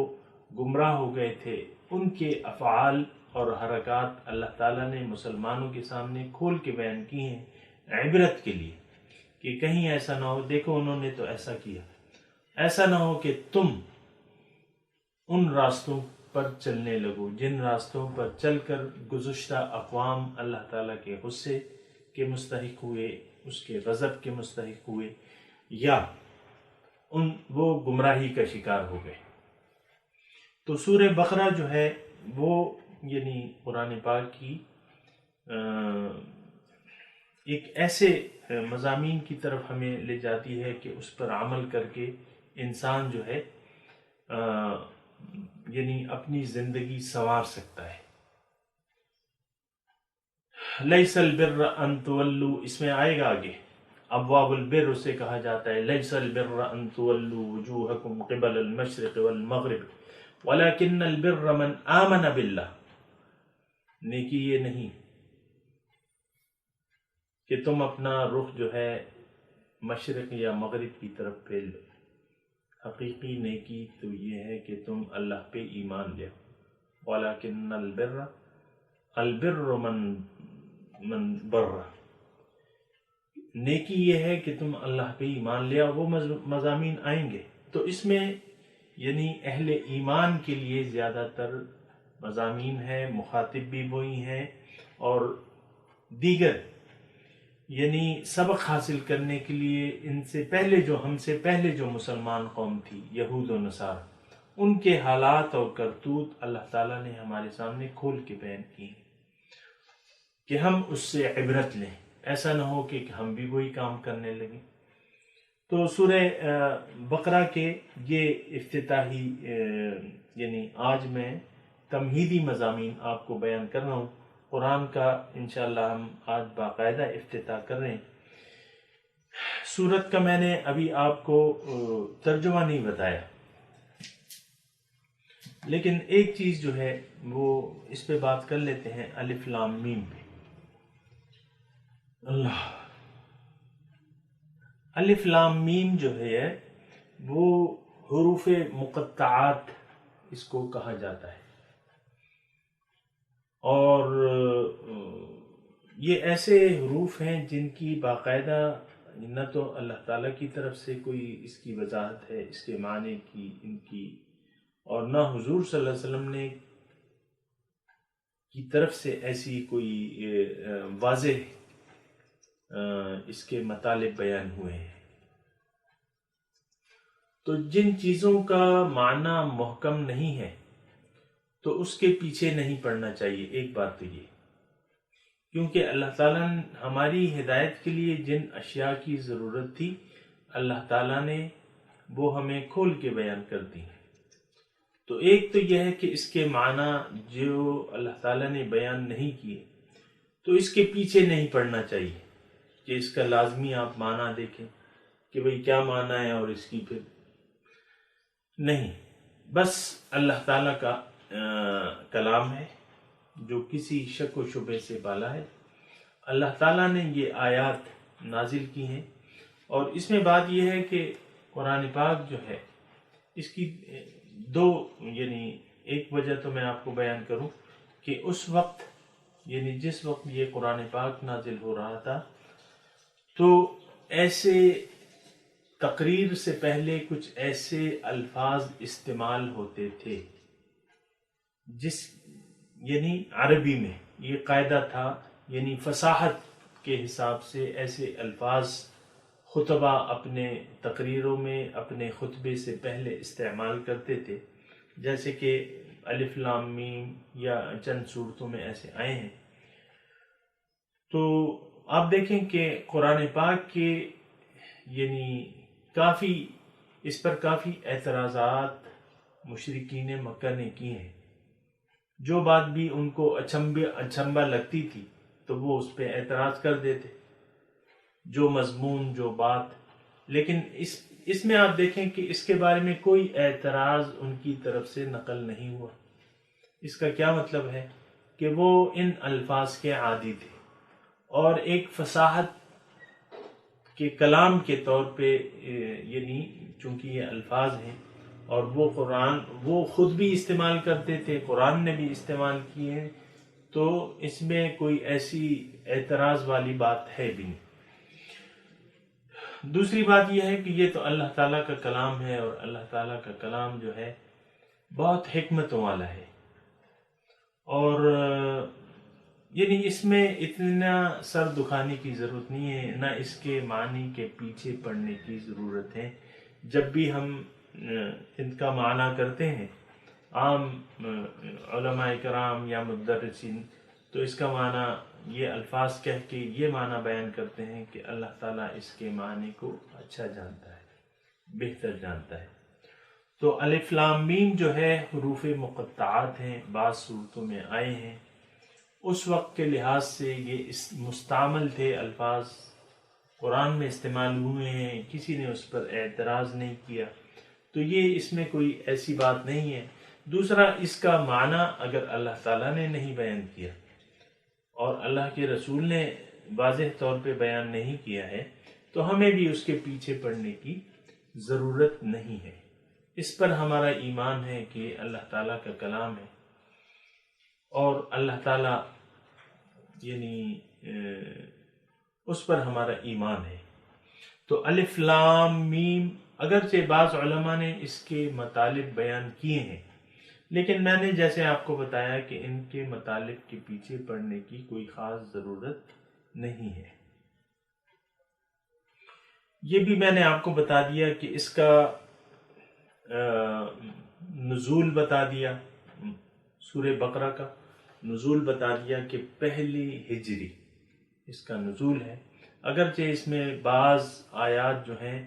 گمراہ ہو گئے تھے، ان کے افعال اور حرکات اللہ تعالیٰ نے مسلمانوں کے سامنے کھول کے بیان کی ہیں عبرت کے لیے، کہ کہیں ایسا نہ ہو دیکھو انہوں نے تو ایسا کیا، ایسا نہ ہو کہ تم ان راستوں پر چلنے لگو جن راستوں پر چل کر گزشتہ اقوام اللہ تعالیٰ کے غصے کے مستحق ہوئے، اس کے غضب کے مستحق ہوئے، یا وہ گمراہی کا شکار ہو گئے۔ تو سورہ بقرہ جو ہے وہ یعنی قرآن پاک کی ایک ایسے مضامین کی طرف ہمیں لے جاتی ہے کہ اس پر عمل کر کے انسان جو ہے یعنی اپنی زندگی سنوار سکتا ہے۔ لیس البر ان تولوا، اس میں آئے گا آگے، ابواب البر اسے کہا جاتا ہے۔ لیس البر ان تولوا وجوہکم قبل المشرق والمغرب ولکن البر من آمن باللہ، نیکی یہ نہیں کہ تم اپنا رخ جو ہے مشرق یا مغرب کی طرف پھیر لو، حقیقی نیکی تو یہ ہے کہ تم اللہ پہ ایمان لے، وَلَكِنَّ الْبِرُّ مَنْ بَرَّ، نیکی یہ ہے کہ تم اللہ پہ ایمان لے۔ وہ مضامین آئیں گے تو اس میں یعنی اہل ایمان کے لیے زیادہ تر مضامین ہیں، مخاطب بھی وہی ہیں، اور دیگر یعنی سبق حاصل کرنے کے لیے ان سے پہلے ہم سے پہلے جو مسلمان قوم تھی، یہود و نصارہ، ان کے حالات اور کرتوت اللہ تعالیٰ نے ہمارے سامنے کھول کے بیان کی کہ ہم اس سے عبرت لیں، ایسا نہ ہو کہ ہم بھی وہی کام کرنے لگیں۔ تو سورہ بقرہ کے یہ افتتاحی یعنی آج میں تمہیدی مضامین آپ کو بیان کر رہا ہوں۔ قرآن کا انشاءاللہ ہم آج باقاعدہ افتتاح کر رہے ہیں۔ سورت کا میں نے ابھی آپ کو ترجمہ نہیں بتایا، لیکن ایک چیز جو ہے وہ اس پہ بات کر لیتے ہیں، الف لام میم پہ۔ اللہ، الف لام میم جو ہے وہ حروف مقطعات اس کو کہا جاتا ہے، اور یہ ایسے حروف ہیں جن کی باقاعدہ نہ تو اللہ تعالیٰ کی طرف سے کوئی اس کی وضاحت ہے، اس کے معنی کی، ان کی، اور نہ حضور صلی اللہ علیہ وسلم نے کی طرف سے ایسی کوئی واضح اس کے مطالب بیان ہوئے ہیں۔ تو جن چیزوں کا معنی محکم نہیں ہے تو اس کے پیچھے نہیں پڑنا چاہیے، ایک بات تو یہ، کیونکہ اللہ تعالیٰ نے ہماری ہدایت کے لیے جن اشیاء کی ضرورت تھی اللہ تعالیٰ نے وہ ہمیں کھول کے بیان کر دی۔ تو ایک تو یہ ہے کہ اس کے معنی جو اللہ تعالیٰ نے بیان نہیں کیے تو اس کے پیچھے نہیں پڑنا چاہیے کہ اس کا لازمی آپ معنی دیکھیں کہ بھئی کیا معنی ہے اور اس کی پھر نہیں، بس اللہ تعالیٰ کا کلام ہے جو کسی شک و شبے سے بالا ہے۔ اللہ تعالیٰ نے یہ آیات نازل کی ہیں، اور اس میں بات یہ ہے کہ قرآن پاک جو ہے اس کی دو یعنی ایک وجہ تو میں آپ کو بیان کروں کہ اس وقت یعنی جس وقت یہ قرآن پاک نازل ہو رہا تھا تو ایسے تقریر سے پہلے کچھ ایسے الفاظ استعمال ہوتے تھے یعنی عربی میں یہ قاعدہ تھا، یعنی فصاحت کے حساب سے ایسے الفاظ خطبہ اپنے تقریروں میں اپنے خطبے سے پہلے استعمال کرتے تھے، جیسے کہ الف لام میم یا چند صورتوں میں ایسے آئے ہیں۔ تو آپ دیکھیں کہ قرآن پاک کے یعنی اس پر کافی اعتراضات مشرکین مکہ نے کی ہیں، جو بات بھی ان کو اچھمبا لگتی تھی تو وہ اس پہ اعتراض کر دیتے، جو مضمون جو بات، لیکن اس میں آپ دیکھیں کہ اس کے بارے میں کوئی اعتراض ان کی طرف سے نقل نہیں ہوا۔ اس کا کیا مطلب ہے کہ وہ ان الفاظ کے عادی تھے، اور ایک فصاحت کے کلام کے طور پہ یعنی چونکہ یہ الفاظ ہیں اور وہ خود بھی استعمال کرتے تھے، قرآن نے بھی استعمال کیے ہیں، تو اس میں کوئی ایسی اعتراض والی بات ہے بھی نہیں۔ دوسری بات یہ ہے کہ یہ تو اللہ تعالیٰ کا کلام ہے، اور اللہ تعالیٰ کا کلام جو ہے بہت حکمتوں والا ہے، اور یعنی اس میں اتنا سر دکھانے کی ضرورت نہیں ہے، نہ اس کے معنی کے پیچھے پڑنے کی ضرورت ہے۔ جب بھی ہم ان کا معنی کرتے ہیں عام علماء کرام یا مدرسین، تو اس کا معنی یہ الفاظ کہہ کے یہ معنی بیان کرتے ہیں کہ اللہ تعالیٰ اس کے معنی کو اچھا جانتا ہے، بہتر جانتا ہے۔ تو الف لام میم جو ہے حروف مقطعات ہیں، بعض صورتوں میں آئے ہیں، اس وقت کے لحاظ سے یہ مستعمل تھے، الفاظ قرآن میں استعمال ہوئے ہیں، کسی نے اس پر اعتراض نہیں کیا، تو یہ اس میں کوئی ایسی بات نہیں ہے۔ دوسرا، اس کا معنی اگر اللہ تعالیٰ نے نہیں بیان کیا اور اللہ کے رسول نے واضح طور پہ بیان نہیں کیا ہے تو ہمیں بھی اس کے پیچھے پڑنے کی ضرورت نہیں ہے۔ اس پر ہمارا ایمان ہے کہ اللہ تعالیٰ کا کلام ہے، اور اللہ تعالیٰ یعنی اس پر ہمارا ایمان ہے۔ تو الف لام میم، اگرچہ بعض علماء نے اس کے مطالب بیان کیے ہیں، لیکن میں نے جیسے آپ کو بتایا کہ ان کے مطالب کے پیچھے پڑنے کی کوئی خاص ضرورت نہیں ہے۔ یہ بھی میں نے آپ کو بتا دیا کہ اس کا نزول بتا دیا، سورہ بقرہ کا نزول بتا دیا کہ پہلی ہجری اس کا نزول ہے، اگرچہ اس میں بعض آیات جو ہیں،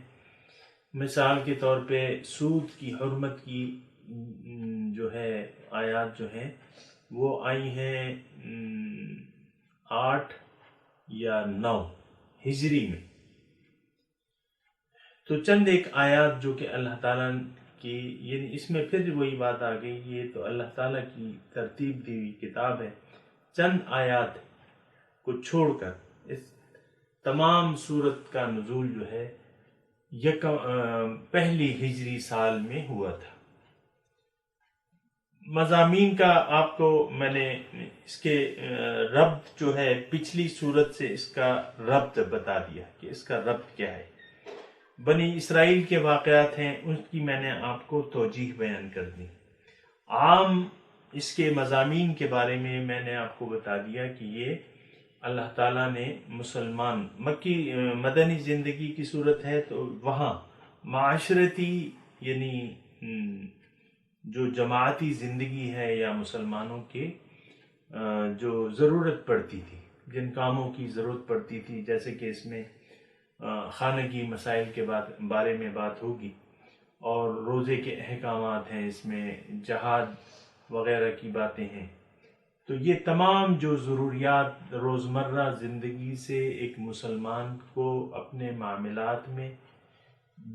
مثال کے طور پہ سود کی حرمت کی جو ہے آیات جو ہیں وہ آئی ہیں 8 یا 9 ہجری میں، تو چند ایک آیات جو کہ اللہ تعالیٰ کی، یعنی اس میں پھر وہی بات آ گئی، یہ تو اللہ تعالیٰ کی ترتیب دی ہوئی کتاب ہے، چند آیات کو چھوڑ کر اس تمام سورت کا نزول جو ہے پہلی ہجری سال میں ہوا تھا۔ مضامین کا آپ کو میں نے اس کے ربط جو ہے پچھلی سورت سے اس کا ربط بتا دیا کہ اس کا ربط کیا ہے۔ بنی اسرائیل کے واقعات ہیں، ان کی میں نے آپ کو توجیح بیان کر دی۔ عام اس کے مضامین کے بارے میں میں نے آپ کو بتا دیا کہ یہ اللہ تعالیٰ نے مسلمان مدنی زندگی کی صورت ہے، تو وہاں معاشرتی یعنی جو جماعتی زندگی ہے یا مسلمانوں کے جو ضرورت پڑتی تھی، جن کاموں کی ضرورت پڑتی تھی، جیسے کہ اس میں خانگی مسائل کے بارے میں بات ہوگی، اور روزے کے احکامات ہیں، اس میں جہاد وغیرہ کی باتیں ہیں۔ تو یہ تمام جو ضروریات روزمرہ زندگی سے ایک مسلمان کو اپنے معاملات میں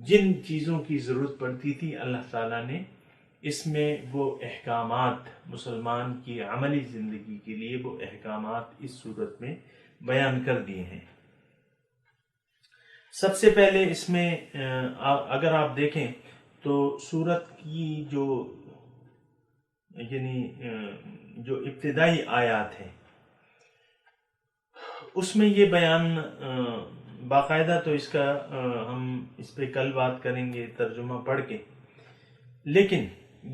جن چیزوں کی ضرورت پڑتی تھی، اللہ تعالیٰ نے اس میں وہ احکامات مسلمان کی عملی زندگی کے لیے وہ احکامات اس صورت میں بیان کر دیے ہیں۔ سب سے پہلے اس میں اگر آپ دیکھیں تو سورت کی جو ابتدائی آیات ہیں اس میں یہ بیان باقاعدہ، تو اس کا ہم اس پہ کل بات کریں گے ترجمہ پڑھ کے، لیکن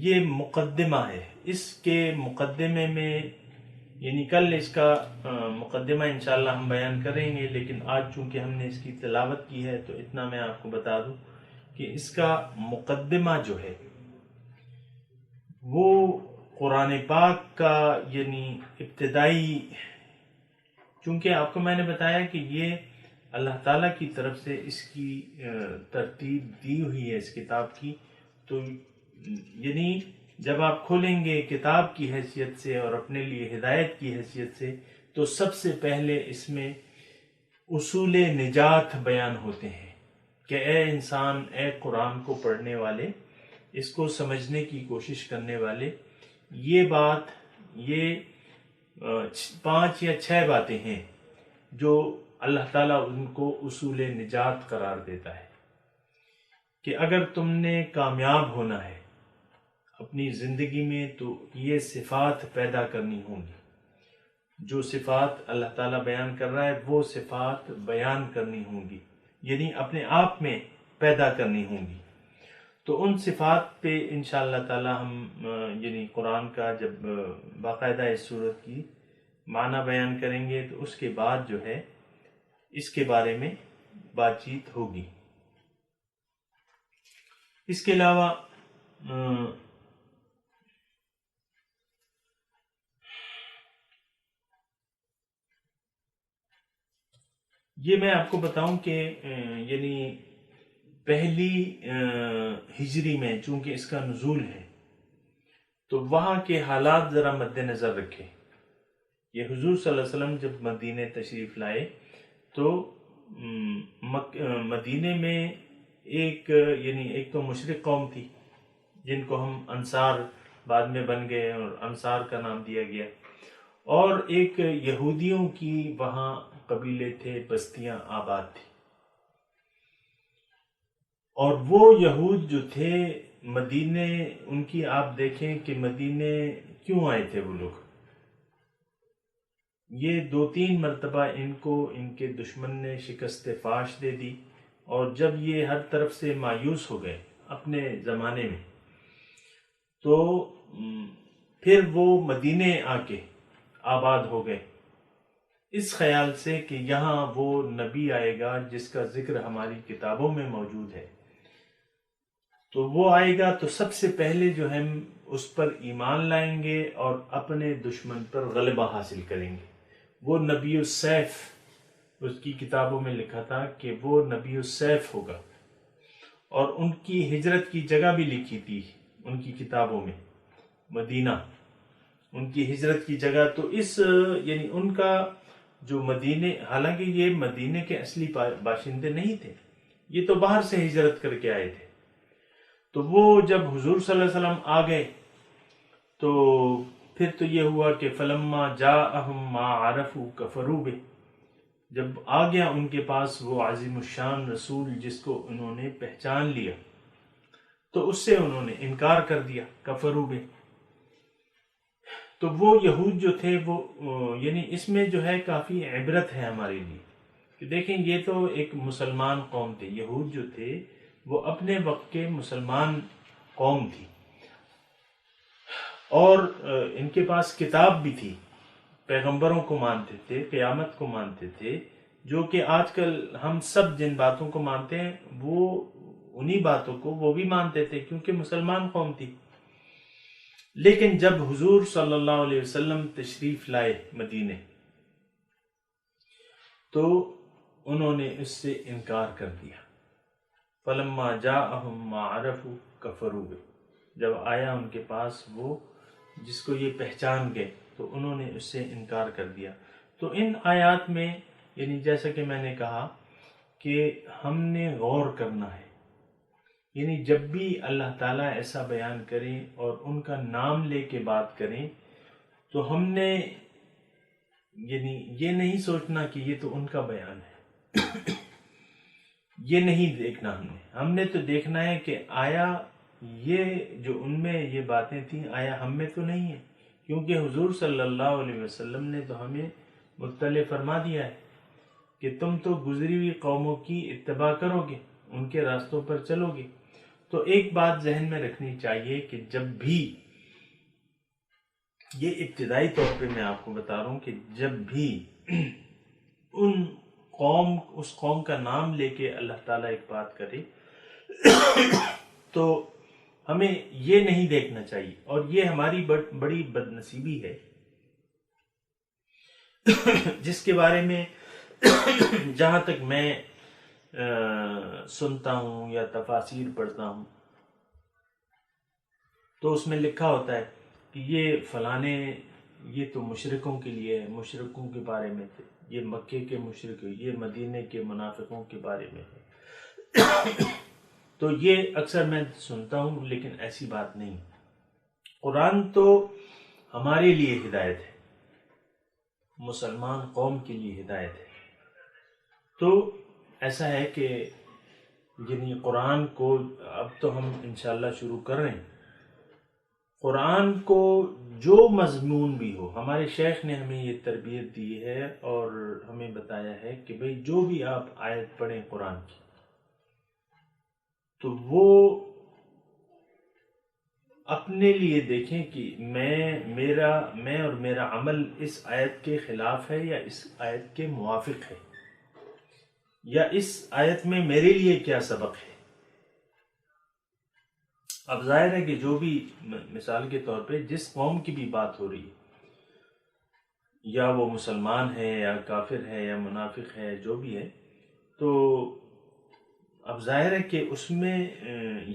یہ مقدمہ ہے۔ اس کے مقدمے میں یعنی کل اس کا مقدمہ انشاءاللہ ہم بیان کریں گے، لیکن آج چونکہ ہم نے اس کی تلاوت کی ہے تو اتنا میں آپ کو بتا دوں کہ اس کا مقدمہ جو ہے وہ قرآن پاک کا یعنی ابتدائی، چونکہ آپ کو میں نے بتایا کہ یہ اللہ تعالیٰ کی طرف سے اس کی ترتیب دی ہوئی ہے اس کتاب کی، تو یعنی جب آپ کھولیں گے کتاب کی حیثیت سے اور اپنے لیے ہدایت کی حیثیت سے، تو سب سے پہلے اس میں اصول نجات بیان ہوتے ہیں کہ اے انسان، اے قرآن کو پڑھنے والے، اس کو سمجھنے کی کوشش کرنے والے، یہ 5 یا 6 باتیں ہیں جو اللہ تعالیٰ ان کو اصول نجات قرار دیتا ہے کہ اگر تم نے کامیاب ہونا ہے اپنی زندگی میں تو یہ صفات پیدا کرنی ہوں گی۔ جو صفات اللہ تعالیٰ بیان کر رہا ہے وہ صفات بیان کرنی ہوں گی، یعنی اپنے آپ میں پیدا کرنی ہوں گی۔ تو ان صفات پہ انشاءاللہ تعالیٰ ہم یعنی قرآن کا جب باقاعدہ اس سورت کی معنی بیان کریں گے تو اس کے بعد جو ہے اس کے بارے میں بات چیت ہوگی۔ اس کے علاوہ یہ میں آپ کو بتاؤں کہ یعنی پہلی ہجری میں چونکہ اس کا نزول ہے تو وہاں کے حالات ذرا مد نظر رکھیں۔ یہ حضور صلی اللہ علیہ وسلم جب مدینہ تشریف لائے تو مدینے میں ایک تو مشرک قوم تھی جن کو ہم انصار بعد میں بن گئے اور انصار کا نام دیا گیا، اور ایک یہودیوں کی وہاں قبیلے تھے، بستیاں آباد تھی، اور وہ یہود جو تھے مدینے، ان کی آپ دیکھیں کہ مدینے کیوں آئے تھے وہ لوگ۔ یہ 2-3 مرتبہ ان کو ان کے دشمن نے شکست فاش دے دی، اور جب یہ ہر طرف سے مایوس ہو گئے اپنے زمانے میں تو پھر وہ مدینے آ کے آباد ہو گئے، اس خیال سے کہ یہاں وہ نبی آئے گا جس کا ذکر ہماری کتابوں میں موجود ہے، تو وہ آئے گا تو سب سے پہلے جو ہم اس پر ایمان لائیں گے اور اپنے دشمن پر غلبہ حاصل کریں گے۔ وہ نبی السیف، اس کی کتابوں میں لکھا تھا کہ وہ نبی السیف ہوگا، اور ان کی ہجرت کی جگہ بھی لکھی تھی ان کی کتابوں میں، مدینہ ان کی ہجرت کی جگہ۔ تو اس یعنی ان کا جو مدینے، حالانکہ یہ مدینے کے اصلی باشندے نہیں تھے، یہ تو باہر سے ہجرت کر کے آئے تھے، تو وہ جب حضور صلی اللہ علیہ وسلم آ گئے تو پھر تو یہ ہوا کہ فلما جاءہم ما عرفوا کفروا بہ، جب آ گیا ان کے پاس وہ عظیم الشان رسول جس کو انہوں نے پہچان لیا تو اس سے انہوں نے انکار کر دیا، کفروا بہ۔ تو وہ یہود جو تھے وہ یعنی اس میں جو ہے کافی عبرت ہے ہمارے لیے کہ دیکھیں یہ تو ایک مسلمان قوم تھے، یہود جو تھے وہ اپنے وقت کے مسلمان قوم تھی، اور ان کے پاس کتاب بھی تھی، پیغمبروں کو مانتے تھے، قیامت کو مانتے تھے، جو کہ آج کل ہم سب جن باتوں کو مانتے ہیں وہ انہی باتوں کو وہ بھی مانتے تھے کیونکہ مسلمان قوم تھی۔ لیکن جب حضور صلی اللہ علیہ وسلم تشریف لائے مدینے تو انہوں نے اس سے انکار کر دیا، فلما جاءہم ما عرفوا کفروا بہ، جب آیا ان کے پاس وہ جس کو یہ پہچان گئے تو انہوں نے اس سے انکار کر دیا۔ تو ان آیات میں یعنی جیسا کہ میں نے کہا کہ ہم نے غور کرنا ہے، یعنی جب بھی اللہ تعالیٰ ایسا بیان کریں اور ان کا نام لے کے بات کریں تو ہم نے یعنی یہ نہیں سوچنا کہ یہ تو ان کا بیان ہے، یہ نہیں دیکھنا ہم نے تو دیکھنا ہے کہ آیا یہ جو ان میں یہ باتیں تھیں آیا ہم میں تو نہیں ہے، کیونکہ حضور صلی اللہ علیہ وسلم نے تو ہمیں مطلع فرما دیا ہے کہ تم تو گزری ہوئی قوموں کی اتباع کرو گے، ان کے راستوں پر چلو گے۔ تو ایک بات ذہن میں رکھنی چاہیے کہ جب بھی یہ ابتدائی طور پہ میں آپ کو بتا رہا ہوں کہ جب بھی اس قوم کا نام لے کے اللہ تعالیٰ ایک بات کرے تو ہمیں یہ نہیں دیکھنا چاہیے، اور یہ ہماری بڑی بد نصیبی ہے جس کے بارے میں جہاں تک میں سنتا ہوں یا تفاسیر پڑھتا ہوں تو اس میں لکھا ہوتا ہے کہ یہ فلانے یہ تو مشرکوں کے لیے ہے، مشرکوں کے بارے میں تھے، یہ مکے کے مشرک، یہ مدینے کے منافقوں کے بارے میں ہے۔ تو یہ اکثر میں سنتا ہوں، لیکن ایسی بات نہیں۔ قرآن تو ہمارے لیے ہدایت ہے، مسلمان قوم کے لیے ہدایت ہے۔ تو ایسا ہے کہ یعنی قرآن کو اب تو ہم انشاءاللہ شروع کر رہے ہیں، قرآن کو جو مضمون بھی ہو، ہمارے شیخ نے ہمیں یہ تربیت دی ہے اور ہمیں بتایا ہے کہ بھئی جو بھی آپ آیت پڑھیں قرآن کی تو وہ اپنے لیے دیکھیں کہ میں اور میرا عمل اس آیت کے خلاف ہے یا اس آیت کے موافق ہے، یا اس آیت میں میرے لیے کیا سبق ہے۔ اب ظاہر ہے کہ جو بھی مثال کے طور پہ جس قوم کی بھی بات ہو رہی ہے، یا وہ مسلمان ہے یا کافر ہے یا منافق ہے، جو بھی ہے، تو اب ظاہر ہے کہ اس میں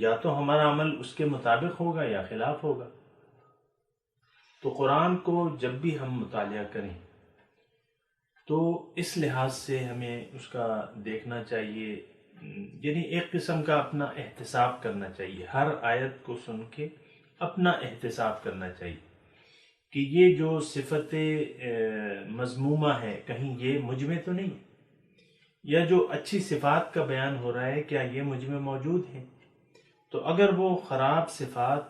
یا تو ہمارا عمل اس کے مطابق ہوگا یا خلاف ہوگا۔ تو قرآن کو جب بھی ہم مطالعہ کریں تو اس لحاظ سے ہمیں اس کا دیکھنا چاہیے، یعنی ایک قسم کا اپنا احتساب کرنا چاہیے، ہر آیت کو سن کے اپنا احتساب کرنا چاہیے کہ یہ جو صفت مذمومہ ہے کہیں یہ مجھ میں تو نہیں، یا جو اچھی صفات کا بیان ہو رہا ہے کیا یہ مجھ میں موجود ہیں۔ تو اگر وہ خراب صفات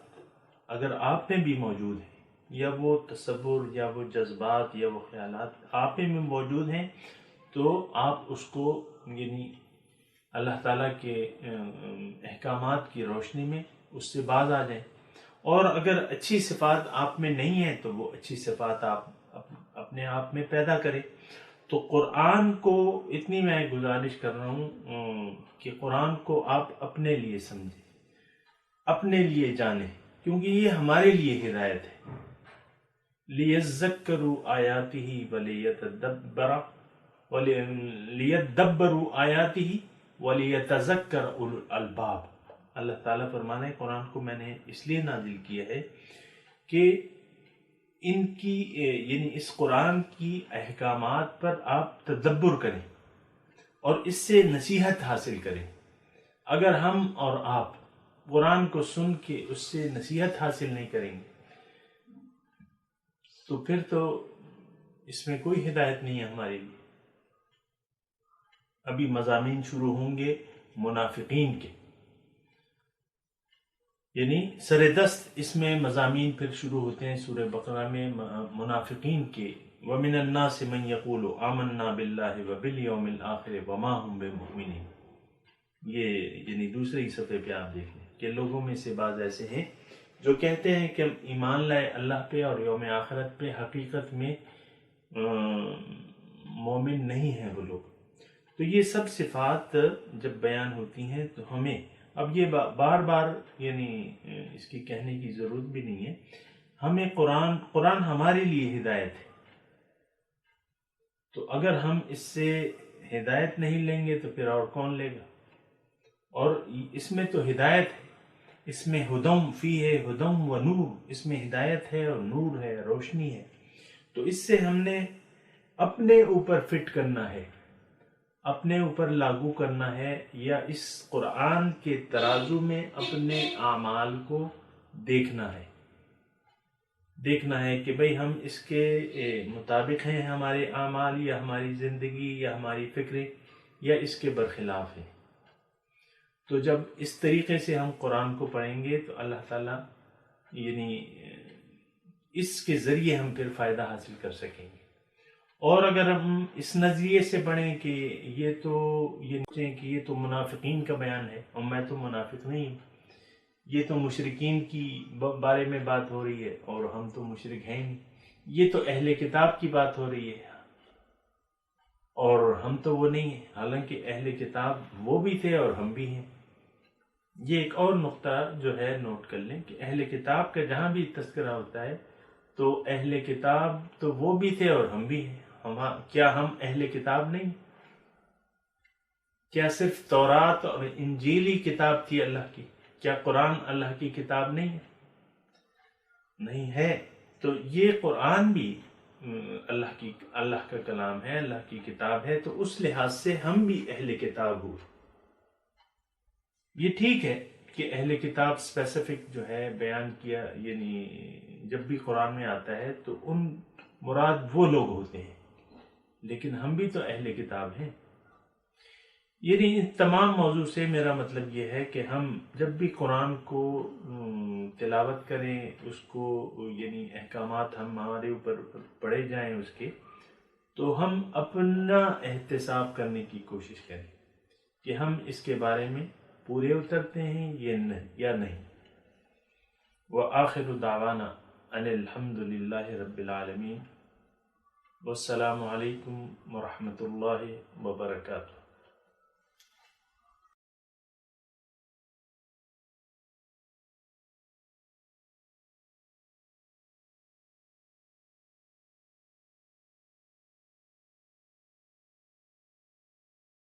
اگر آپ میں بھی موجود ہیں، یا وہ تصور یا وہ جذبات یا وہ خیالات آپ میں موجود ہیں، تو آپ اس کو یعنی اللہ تعالیٰ کے احکامات کی روشنی میں اس سے باز آ جائیں، اور اگر اچھی صفات آپ میں نہیں ہیں تو وہ اچھی صفات آپ اپنے آپ میں پیدا کریں۔ تو قرآن کو اتنی میں گزارش کر رہا ہوں کہ قرآن کو آپ اپنے لیے سمجھیں، اپنے لیے جانیں، کیونکہ یہ ہمارے لیے ہدایت ہے۔ لِيَذَّكَّرُوا آيَاتِهِ لِيَدَّبَّرُوا آيَاتِهِ وَلِيَتَذَكَّرَ أُولُو الْأَلْبَابِ۔ اللہ تعالیٰ فرمانے قرآن کو میں نے اس لیے نازل کیا ہے کہ ان کی یعنی اس قرآن کی احکامات پر آپ تدبر کریں اور اس سے نصیحت حاصل کریں۔ اگر ہم اور آپ قرآن کو سن کے اس سے نصیحت حاصل نہیں کریں گے تو پھر تو اس میں کوئی ہدایت نہیں ہے ہمارے لیے۔ ابھی مضامین شروع ہوں گے منافقین کے، یعنی سر دست اس میں مضامین پھر شروع ہوتے ہیں سورہ بقرہ میں منافقین کے۔ وَمِنَ النَّاسِ مَن يَقُولُ آمَنَّا بِاللَّهِ وَبِالْيَوْمِ الْآخِرِ وَمَا هُمْ بِمُؤْمِنِينَ۔ یہ یعنی دوسرے ہی صفحے پہ آپ دیکھ لیں کہ لوگوں میں سے بعض ایسے ہیں جو کہتے ہیں کہ ایمان لائے اللہ پہ اور یوم آخرت پہ، حقیقت میں مومن نہیں ہیں وہ لوگ۔ تو یہ سب صفات جب بیان ہوتی ہیں تو ہمیں اب یہ بار بار یعنی اس کی کہنے کی ضرورت بھی نہیں ہے، ہمیں قرآن ہمارے لیے ہدایت ہے، تو اگر ہم اس سے ہدایت نہیں لیں گے تو پھر اور کون لے گا؟ اور اس میں تو ہدایت ہے، اس میں ہدم فی ہے، ہدم و نور، اس میں ہدایت ہے اور نور ہے، روشنی ہے۔ تو اس سے ہم نے اپنے اوپر فٹ کرنا ہے، اپنے اوپر لاگو کرنا ہے، یا اس قرآن کے ترازو میں اپنے اعمال کو دیکھنا ہے کہ بھئی ہم اس کے مطابق ہیں ہمارے اعمال، یا ہماری زندگی، یا ہماری فکریں، یا اس کے برخلاف ہیں۔ تو جب اس طریقے سے ہم قرآن کو پڑھیں گے تو اللہ تعالیٰ یعنی اس کے ذریعے ہم پھر فائدہ حاصل کر سکیں گے۔ اور اگر ہم اس نظریے سے پڑھیں کہ یہ سوچیں کہ یہ تو منافقین کا بیان ہے اور میں تو منافق نہیں ہوں، یہ تو مشرکین کی بارے میں بات ہو رہی ہے اور ہم تو مشرک ہیں نہیں، یہ تو اہل کتاب کی بات ہو رہی ہے اور ہم تو وہ نہیں ہیں، حالانکہ اہل کتاب وہ بھی تھے اور ہم بھی ہیں۔ یہ ایک اور نقطہ جو ہے نوٹ کر لیں کہ اہل کتاب کا جہاں بھی تذکرہ ہوتا ہے تو اہل کتاب تو وہ بھی تھے اور ہم بھی ہیں۔ کیا ہم اہل کتاب نہیں؟ کیا صرف تورات اور انجیلی کتاب تھی اللہ کی؟ کیا قرآن اللہ کی کتاب نہیں ہے؟ نہیں ہے۔ تو یہ قرآن بھی اللہ کا کلام ہے، اللہ کی کتاب ہے، تو اس لحاظ سے ہم بھی اہل کتاب ہوئے۔ یہ ٹھیک ہے کہ اہل کتاب اسپیسیفک جو ہے بیان کیا، یعنی جب بھی قرآن میں آتا ہے تو ان مراد وہ لوگ ہوتے ہیں، لیکن ہم بھی تو اہل کتاب ہیں۔ یعنی تمام موضوع سے میرا مطلب یہ ہے کہ ہم جب بھی قرآن کو تلاوت کریں، اس کو یعنی احکامات ہمارے اوپر پڑھے جائیں اس کے، تو ہم اپنا احتساب کرنے کی کوشش کریں کہ ہم اس کے بارے میں پورے اترتے ہیں یا نہیں۔ وآخر دعوانا ان الحمد للہ رب العالمین، والسلام علیکم ورحمۃ اللہ وبرکاتہ۔